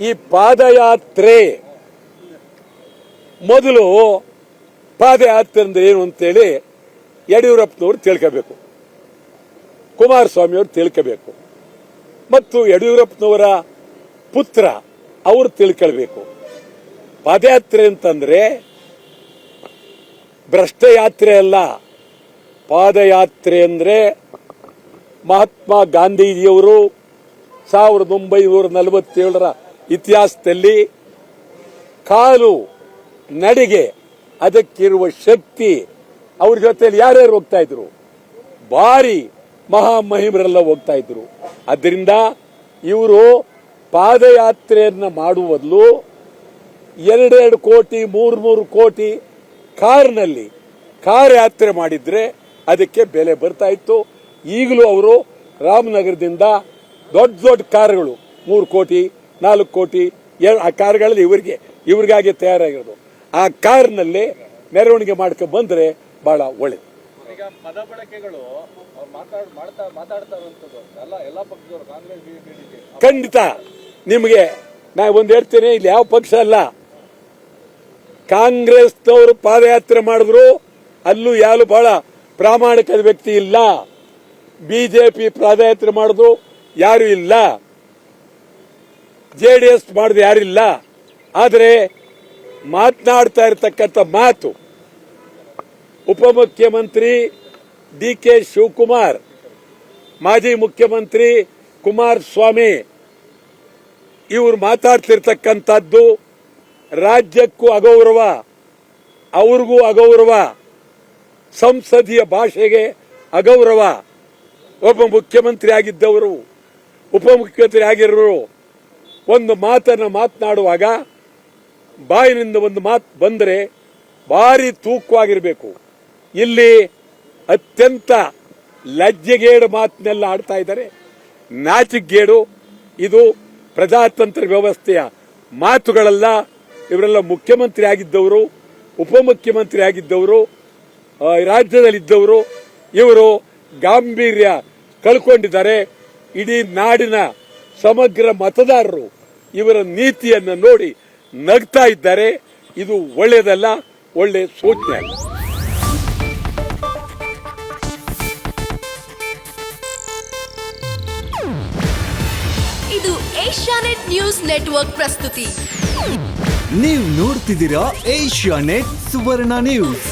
ಈ ಪಾದಯಾತ್ರೆ ಮೊದಲು ಪಾದಯಾತ್ರೆ ಅಂದ್ರೆ ಏನು ಅಂತೇಳಿ ಯಡಿಯೂರಪ್ಪನವರು ತಿಳ್ಕೋಬೇಕು, ಕುಮಾರಸ್ವಾಮಿ ಅವರು ತಿಳ್ಕೋಬೇಕು, ಮತ್ತು ಯಡಿಯೂರಪ್ಪನವರ ಪುತ್ರ ಅವರು ತಿಳ್ಕೊಳ್ಬೇಕು. ಪಾದಯಾತ್ರೆ ಅಂತಂದ್ರೆ ಭ್ರಷ್ಟಯಾತ್ರೆ ಅಲ್ಲ. ಪಾದಯಾತ್ರೆ ಅಂದ್ರೆ ಮಹಾತ್ಮ ಗಾಂಧೀಜಿಯವರು 1947ರ ಇತಿಹಾಸದಲ್ಲಿ ಕಾಲು ನಡಿಗೆ ಅದಕ್ಕಿರುವ ಶಕ್ತಿ, ಅವ್ರ ಜೊತೆಯಲ್ಲಿ ಯಾರ್ಯಾರು ಹೋಗ್ತಾ ಇದ್ರು, ಭಾರಿ ಮಹಾಮಹಿಮರೆಲ್ಲ ಹೋಗ್ತಾ ಇದ್ರು. ಅದರಿಂದ ಇವರು ಪಾದಯಾತ್ರೆಯನ್ನ ಮಾಡುವ ಬದಲು 2 ಕೋಟಿ 3 ಕೋಟಿ ಕಾರ್ನಲ್ಲಿ ಕಾರ್ ಯಾತ್ರೆ ಮಾಡಿದ್ರೆ ಅದಕ್ಕೆ ಬೆಲೆ ಬರ್ತಾ ಇತ್ತು. ಈಗಲೂ ಅವರು ರಾಮನಗರದಿಂದ ದೊಡ್ಡ ಕಾರುಗಳು 3 ಕೋಟಿ 4 ಕೋಟಿ ಆ ಕಾರುಗಳಲ್ಲಿ ಇವ್ರಿಗಾಗಿ ತಯಾರಾಗಿರೋದು. ಆ ಕಾರ್ನಲ್ಲಿ ಮೆರವಣಿಗೆ ಮಾಡ್ಕೊಂಡು ಬಂದ್ರೆ ಬಹಳ ಒಳ್ಳೇದು. ಈಗ ಪದ ಬಳಕೆಗಳು ಖಂಡಿತ ನಿಮಗೆ ನಾ ಒಂದು ಹೇಳ್ತೇನೆ, ಇಲ್ಲಿ ಯಾವ ಪಕ್ಷ ಅಲ್ಲ, ಕಾಂಗ್ರೆಸ್ನವರು ಪಾದಯಾತ್ರೆ ಮಾಡಿದ್ರು ಅಲ್ಲೂ ಯಾರು ಬಹಳ ಪ್ರಾಮಾಣಿಕ ವ್ಯಕ್ತಿ ಇಲ್ಲ. ಬಿಜೆಪಿ ಪಾದಯಾತ್ರೆ ಮಾಡಿದ್ರು ಯಾರು ಇಲ್ಲ, ಜೆಡಿಎಸ್ ಮಾಡಿದ್ರು ಯಾರಿಲ್ಲ. ಆದರೆ ಮಾತನಾಡ್ತಾ ಇರತಕ್ಕಂಥ ಮಾತು ಉಪಮುಖ್ಯಮಂತ್ರಿ DK ಶಿವಕುಮಾರ್, ಮಾಜಿ ಮುಖ್ಯಮಂತ್ರಿ ಕುಮಾರಸ್ವಾಮಿ ಇವರು ಮಾತಾಡ್ತಿರ್ತಕ್ಕಂಥದ್ದು ರಾಜ್ಯಕ್ಕೂ ಅಗೌರವ, ಅವ್ರಿಗೂ ಅಗೌರವ, ಸಂಸದೀಯ ಭಾಷೆಗೆ ಅಗೌರವ. ಒಬ್ಬ ಮುಖ್ಯಮಂತ್ರಿ ಆಗಿದ್ದವರು, ಉಪಮುಖ್ಯಮಂತ್ರಿ ಆಗಿರೋರು ಒಂದು ಮಾತನ್ನ ಮಾತನಾಡುವಾಗ ಬಾಯಿನಿಂದ ಒಂದು ಮಾತು ಬಂದರೆ ಭಾರಿ ತೂಕವಾಗಿರಬೇಕು. ಇಲ್ಲಿ ಅತ್ಯಂತ ಲಜ್ಜೆಗೇಡು ಮಾತನ್ನೆಲ್ಲ ಆಡ್ತಾ ಇದ್ದಾರೆ, ನಾಚಿಗೇಡು. ಇದು ಪ್ರಜಾತಂತ್ರ ವ್ಯವಸ್ಥೆಯ ಮಾತುಗಳಲ್ಲ. ಇವರೆಲ್ಲ ಮುಖ್ಯಮಂತ್ರಿ ಆಗಿದ್ದವರು, ಉಪಮುಖ್ಯಮಂತ್ರಿ ಆಗಿದ್ದವರು, ರಾಜ್ಯದಲ್ಲಿದ್ದವರು. ಇವರು ಗಾಂಭೀರ್ಯ ಕಳ್ಕೊಂಡಿದ್ದಾರೆ. ಇಡೀ ನಾಡಿನ ಸಮಗ್ರ ಮತದಾರರು ಇವರ ನೀತಿಯನ್ನು ನೋಡಿ ನಗ್ತಾ ಇದ್ದಾರೆ. ಇದು ಒಳ್ಳೆಯದಲ್ಲ, ಒಳ್ಳೆ ಸೂಚನೆ ಅಲ್ಲ. ಇದು ಏಷ್ಯಾನೆಟ್ ನ್ಯೂಸ್ ನೆಟ್ವರ್ಕ್ ಪ್ರಸ್ತುತಿ. ನೀವು ನೋಡ್ತಿದ್ದೀರಾ ಏಷ್ಯಾನೆಟ್ ಸುವರ್ಣ ನ್ಯೂಸ್.